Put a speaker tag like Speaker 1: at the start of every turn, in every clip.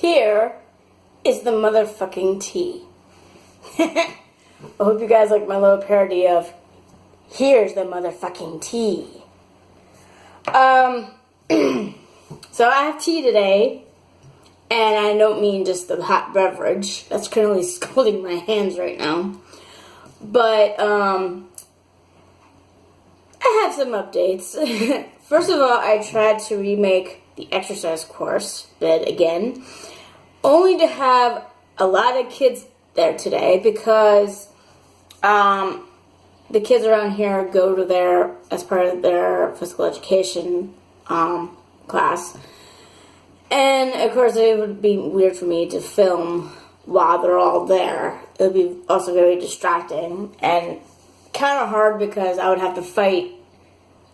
Speaker 1: Here is the motherfucking tea. I hope you guys like my little parody of here's the motherfucking tea. So I have tea today, and I don't mean just the hot beverage. That's currently scalding my hands right now. But I have some updates. First of all, I tried to remake the exercise course bed again, only to have a lot of kids there today because the kids around here go to their, as part of their physical education class. And of course it would be weird for me to film while they're all there. It would be also very distracting and kind of hard because I would have to fight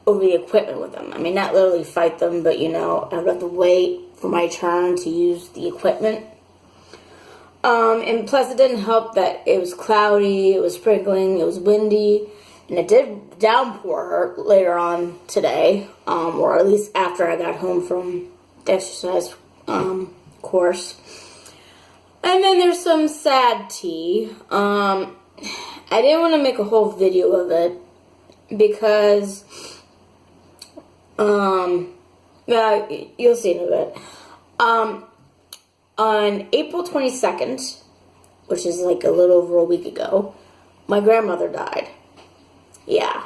Speaker 1: over the equipment with them. I mean, not literally fight them, but you know, I would have to wait for my turn to use the equipment. And plus it didn't help that it was cloudy, it was sprinkling, it was windy, and it did downpour later on today, or at least after I got home from the exercise course. And then there's some sad tea. I didn't want to make a whole video of it because yeah, you'll see in a bit. On April 22nd, which is like a little over a week ago, my grandmother died. Yeah.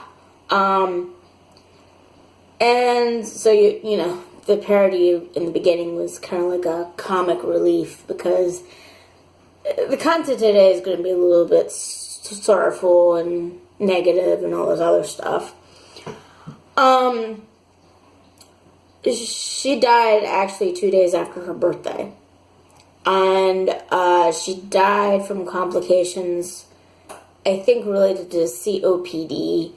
Speaker 1: And so, you know, the parody in the beginning was kind of like a comic relief because the content today is going to be a little bit sorrowful and negative and all this other stuff. She died actually 2 days after her birthday. And she died from complications, I think, related to COPD.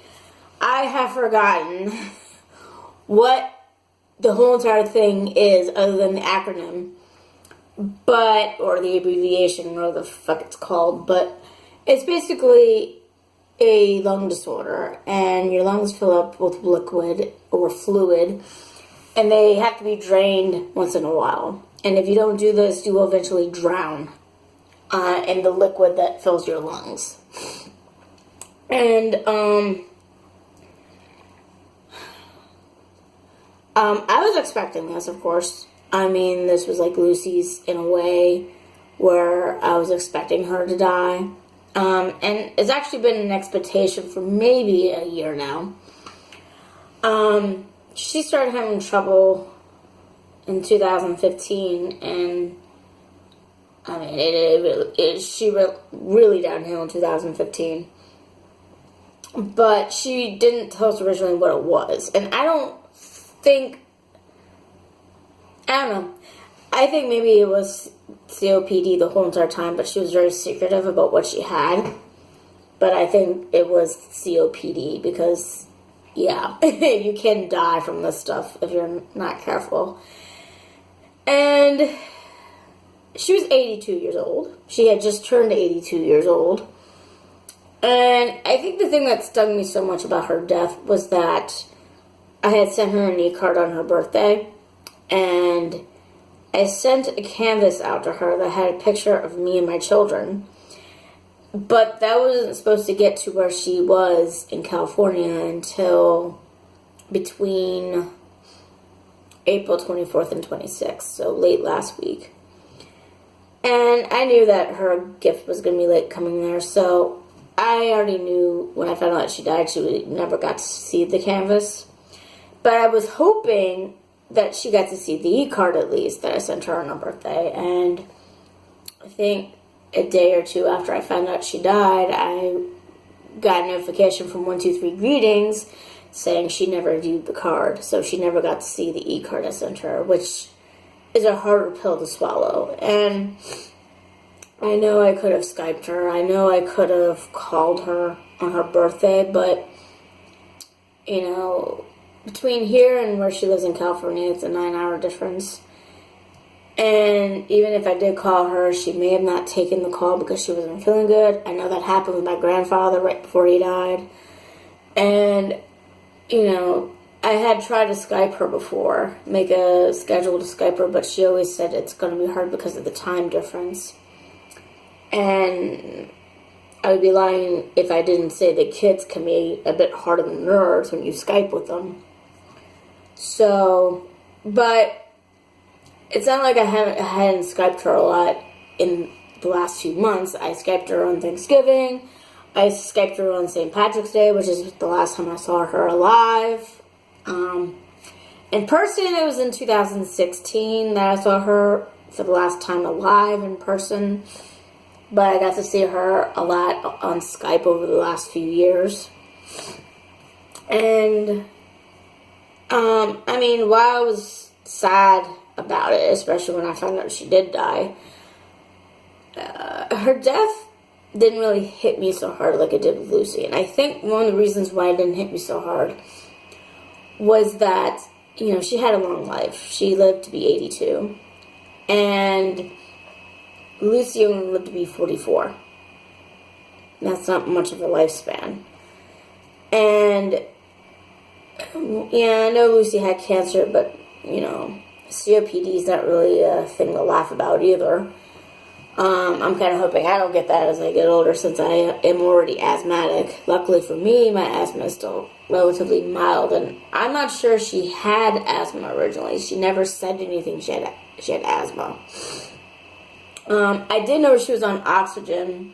Speaker 1: I have forgotten what the whole entire thing is other than the acronym, but, or the abbreviation, or the fuck it's called, but it's basically a lung disorder, and your lungs fill up with liquid or fluid, and they have to be drained once in a while. And if you don't do this, you will eventually drown in the liquid that fills your lungs. And I was expecting this, of course. I mean, this was like Lucy's in a way where I was expecting her to die. And it's actually been an expectation for maybe a year now. She started having trouble in 2015, and I mean, she went really downhill in 2015. But she didn't tell us originally what it was, and I don't know. I think maybe it was COPD the whole entire time, but she was very secretive about what she had. But I think it was COPD because, yeah, you can die from this stuff if you're not careful. And she was 82 years old. She had just turned 82 years old. And I think the thing that stung me so much about her death was that I had sent her an e-card on her birthday. And I sent a canvas out to her that had a picture of me and my children. But that wasn't supposed to get to where she was in California until between April 24th and 26th, so late last week. And I knew that her gift was going to be late coming there, so I already knew when I found out that she died, she never got to see the canvas. But I was hoping that she got to see the e-card at least that I sent her on her birthday. And I think a day or two after I found out she died, I got a notification from 123 Greetings saying she never viewed the card, so she never got to see the e-card I sent her, which is a harder pill to swallow. And I know I could have Skyped her, I know I could have called her on her birthday, but, you know, between here and where she lives in California, it's a 9-hour difference. And even if I did call her, she may have not taken the call because she wasn't feeling good. I know that happened with my grandfather right before he died. And, you know, I had tried to Skype her before, make a schedule to Skype her, but she always said it's going to be hard because of the time difference. And I would be lying if I didn't say that kids can be a bit harder than nerds when you Skype with them. So, but it's not like I hadn't Skyped her a lot in the last few months. I Skyped her on Thanksgiving. I Skyped her on St. Patrick's Day, which is the last time I saw her alive. In person, it was in 2016 that I saw her for the last time alive in person. But I got to see her a lot on Skype over the last few years. And, I mean, while I was sad about it, especially when I found out she did die, her death didn't really hit me so hard like it did with Lucy. And I think one of the reasons why it didn't hit me so hard was that, you know, she had a long life. She lived to be 82. And Lucy only lived to be 44. That's not much of a lifespan. And, yeah, I know Lucy had cancer, but, you know, COPD is not really a thing to laugh about either. I'm kind of hoping I don't get that as I get older, since I am already asthmatic. Luckily for me, my asthma is still relatively mild, and I'm not sure she had asthma originally. She never said anything she had asthma. I did know she was on oxygen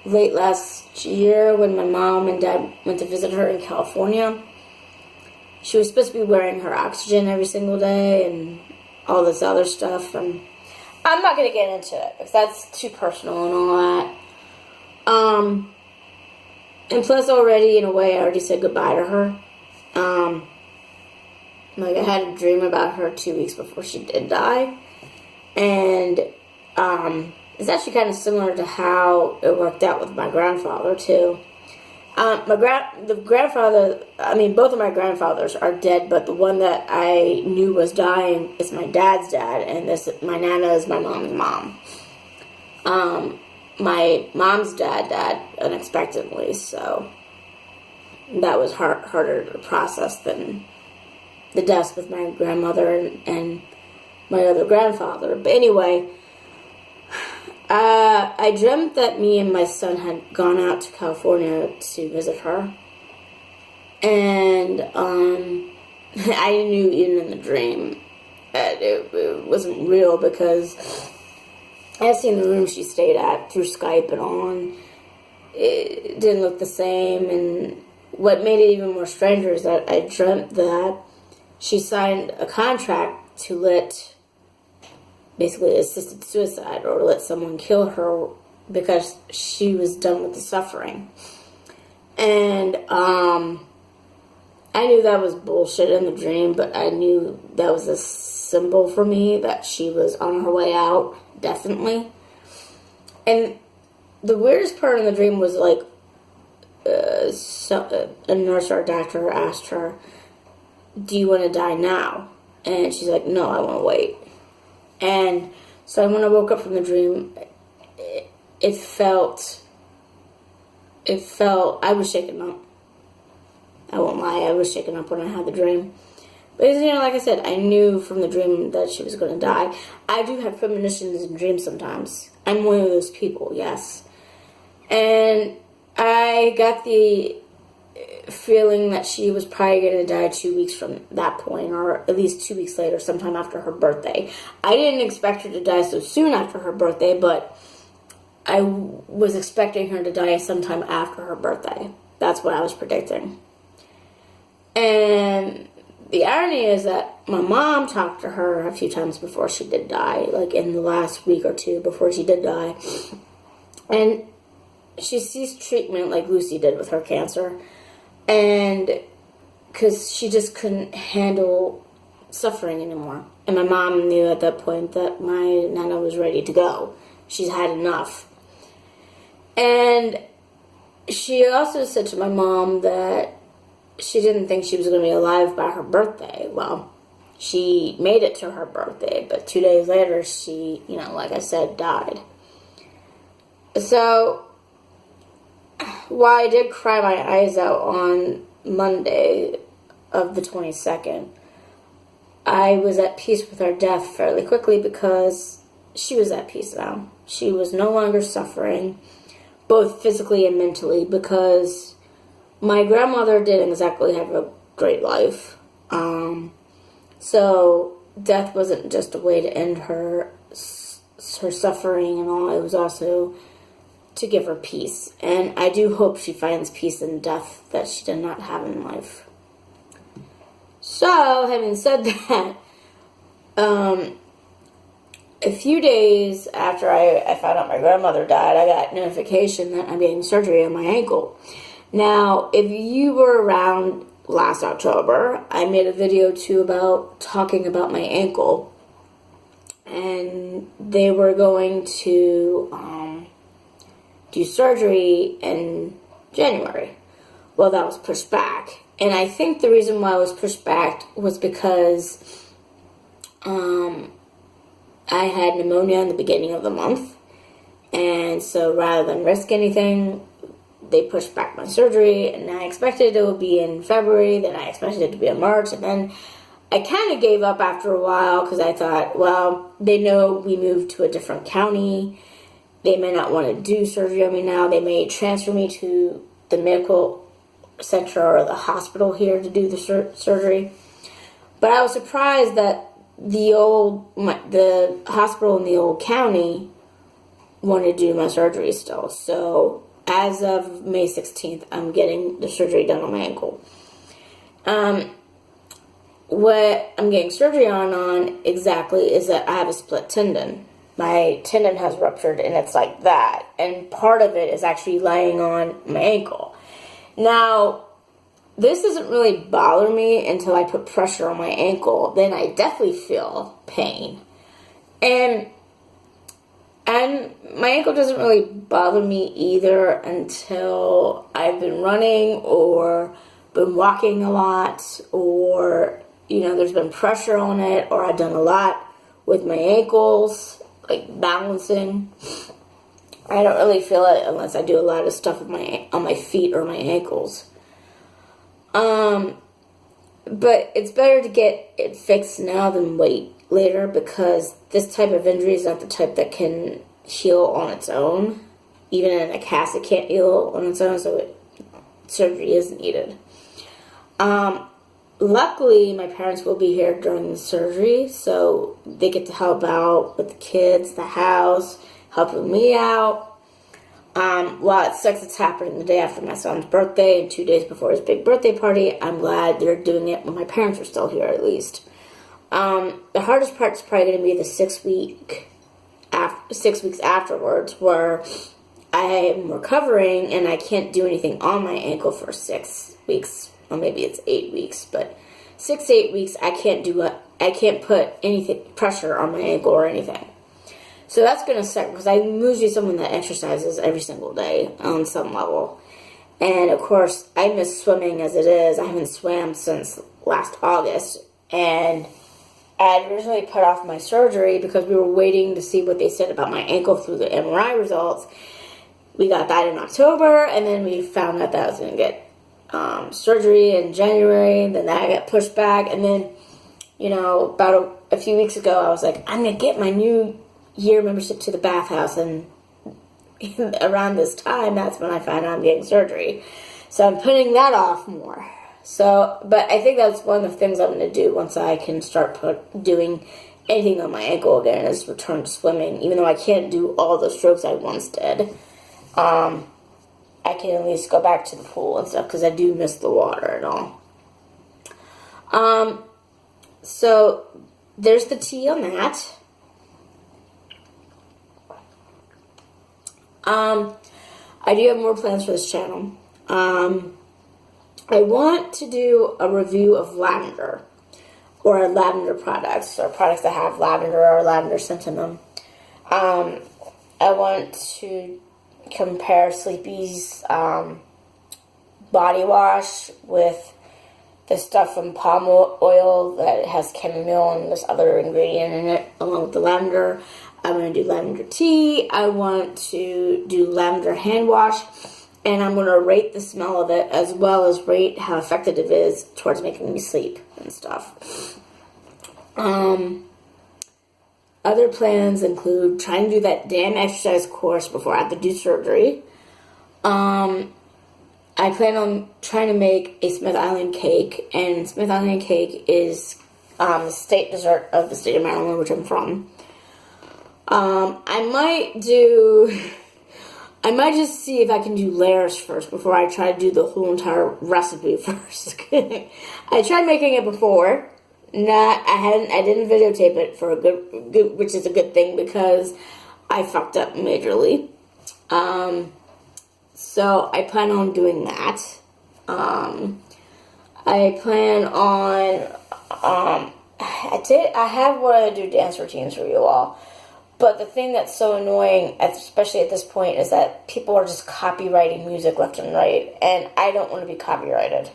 Speaker 1: late last year when my mom and dad went to visit her in California. She was supposed to be wearing her oxygen every single day and all this other stuff, and I'm not going to get into it because that's too personal and all that. And plus already, in a way, I already said goodbye to her. Like, I had a dream about her 2 weeks before she did die. And it's actually kind of similar to how it worked out with my grandfather, too. Both of my grandfathers are dead, but the one that I knew was dying is my dad's dad, and my Nana is my mom's mom. My mom's dad died unexpectedly, so that was harder to process than the deaths with my grandmother and my other grandfather. But anyway, I dreamt that me and my son had gone out to California to visit her. And I knew even in the dream that it wasn't real, because I had seen the room she stayed at through Skype and all, and it didn't look the same. And what made it even more stranger is that I dreamt that she signed a contract to let, basically, assisted suicide, or let someone kill her because she was done with the suffering. And I knew that was bullshit in the dream, but I knew that was a symbol for me that she was on her way out, definitely. And the weirdest part in the dream was, like, a nurse or a doctor asked her, "Do you want to die now?" And she's like, "No, I want to wait." And so when I woke up from the dream, it felt, I was shaken up. I won't lie, I was shaken up when I had the dream. But, you know, like I said, I knew from the dream that she was going to die. I do have premonitions in dreams sometimes. I'm one of those people, yes. And I got the feeling that she was probably going to die 2 weeks from that point, or at least 2 weeks later, sometime after her birthday. I didn't expect her to die so soon after her birthday, but I was expecting her to die sometime after her birthday. That's what I was predicting. And the irony is that my mom talked to her a few times before she did die, like in the last week or two before she did die. And she ceased treatment like Lucy did with her cancer. And because she just couldn't handle suffering anymore. And my mom knew at that point that my Nana was ready to go. She's had enough. And she also said to my mom that she didn't think she was going to be alive by her birthday. Well, she made it to her birthday, but 2 days later, she, you know, like I said, died. So, while I did cry my eyes out on Monday, of the 22nd, I was at peace with her death fairly quickly because she was at peace now. She was no longer suffering, both physically and mentally, because my grandmother didn't exactly have a great life. So death wasn't just a way to end her suffering and all. It was also to give her peace. And I do hope she finds peace in death that she did not have in life. So, having said that, a few days after I found out my grandmother died, I got notification that I'm getting surgery on my ankle. Now, if you were around last October, I made a video too about talking about my ankle. And they were going to do surgery in January. Well, that was pushed back. And I think the reason why it was pushed back was because I had pneumonia in the beginning of the month. And so rather than risk anything, they pushed back my surgery. And I expected it would be in February. Then I expected it to be in March. And then I kind of gave up after a while because I thought, well, they know we moved to a different county. They may not want to do surgery on me now. They may transfer me to the medical center or the hospital here to do the surgery. But I was surprised that the hospital in the old county wanted to do my surgery still. So as of May 16th, I'm getting the surgery done on my ankle. What I'm getting surgery on exactly is that I have a split tendon. My tendon has ruptured and it's like that. And part of it is actually laying on my ankle. Now, this doesn't really bother me until I put pressure on my ankle. Then I definitely feel pain. And my ankle doesn't really bother me either until I've been running or been walking a lot, or there's been pressure on it, or I've done a lot with my ankles, like balancing. I don't really feel it unless I do a lot of stuff with on my feet or my ankles. But it's better to get it fixed now than wait later, because this type of injury is not the type that can heal on its own. Even in a cast, it can't heal on its own, so surgery is needed. Luckily, my parents will be here during the surgery, so they get to help out with the kids, the house, helping me out. While it sucks it's happening the day after my son's birthday and 2 days before his big birthday party, I'm glad they're doing it when my parents are still here, at least. The hardest part is probably going to be the 6 weeks afterwards, where I am recovering and I can't do anything on my ankle for 6 weeks. Or maybe it's 8 weeks, but 6 to 8 weeks I can't put anything pressure on my ankle or anything. So that's going to suck, because I'm usually someone that exercises every single day on some level. And of course, I miss swimming as it is. I haven't swam since last August. And I had originally put off my surgery because we were waiting to see what they said about my ankle through the MRI results. We got that in October, and then we found out that I was going to get surgery in January, and then that got pushed back. And then, about a few weeks ago, I was like, I'm going to get my new year membership to the bathhouse, and around this time, that's when I found out I'm getting surgery. So I'm putting that off more. So, but I think that's one of the things I'm going to do once I can start doing anything on my ankle again, is return to swimming. Even though I can't do all the strokes I once did, I can at least go back to the pool and stuff, because I do miss the water and all. So there's the tea on that. I do have more plans for this channel. I want to do a review of lavender, or lavender products, or products that have lavender or lavender scent in them. I want to compare Sleepy's body wash with the stuff from palm oil that has chamomile and this other ingredient in it, along with the lavender. I'm going to do lavender tea. I want to do lavender hand wash. and I'm going to rate the smell of it as well as rate how effective it is towards making me sleep and stuff. Other plans include trying to do that damn exercise course before I have to do surgery. I plan on trying to make a Smith Island cake, and Smith Island cake is the state dessert of the state of Maryland, which I'm from. I might just see if I can do layers first before I try to do the whole entire recipe first. I tried making it before. I didn't videotape it for a good, which is a good thing because I fucked up majorly. So I plan on doing that. I plan on, I have wanted to do dance routines for you all. But the thing that's so annoying, especially at this point, is that people are just copywriting music left and right. And I don't want to be copyrighted.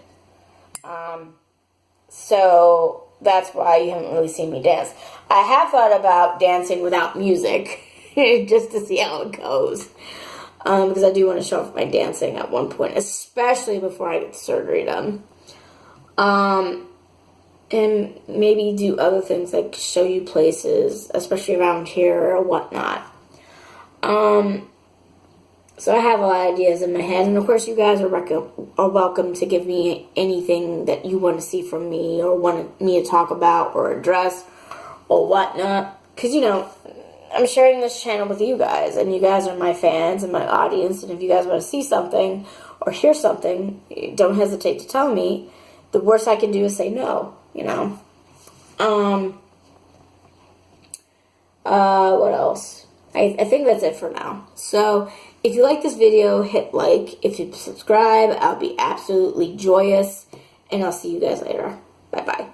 Speaker 1: So that's why you haven't really seen me dance. I have thought about dancing without music, just to see how it goes. Because I do want to show off my dancing at one point, especially before I get surgery done. And maybe do other things like show you places, especially around here or whatnot. So I have a lot of ideas in my head, and of course you guys are welcome to give me anything that you want to see from me or want me to talk about or address or whatnot. Because, you know, I'm sharing this channel with you guys, and you guys are my fans and my audience, and if you guys want to see something or hear something, don't hesitate to tell me. The worst I can do is say no, you know. What else? I think that's it for now. So, if you like this video, hit like. If you subscribe, I'll be absolutely joyous. And I'll see you guys later. Bye-bye.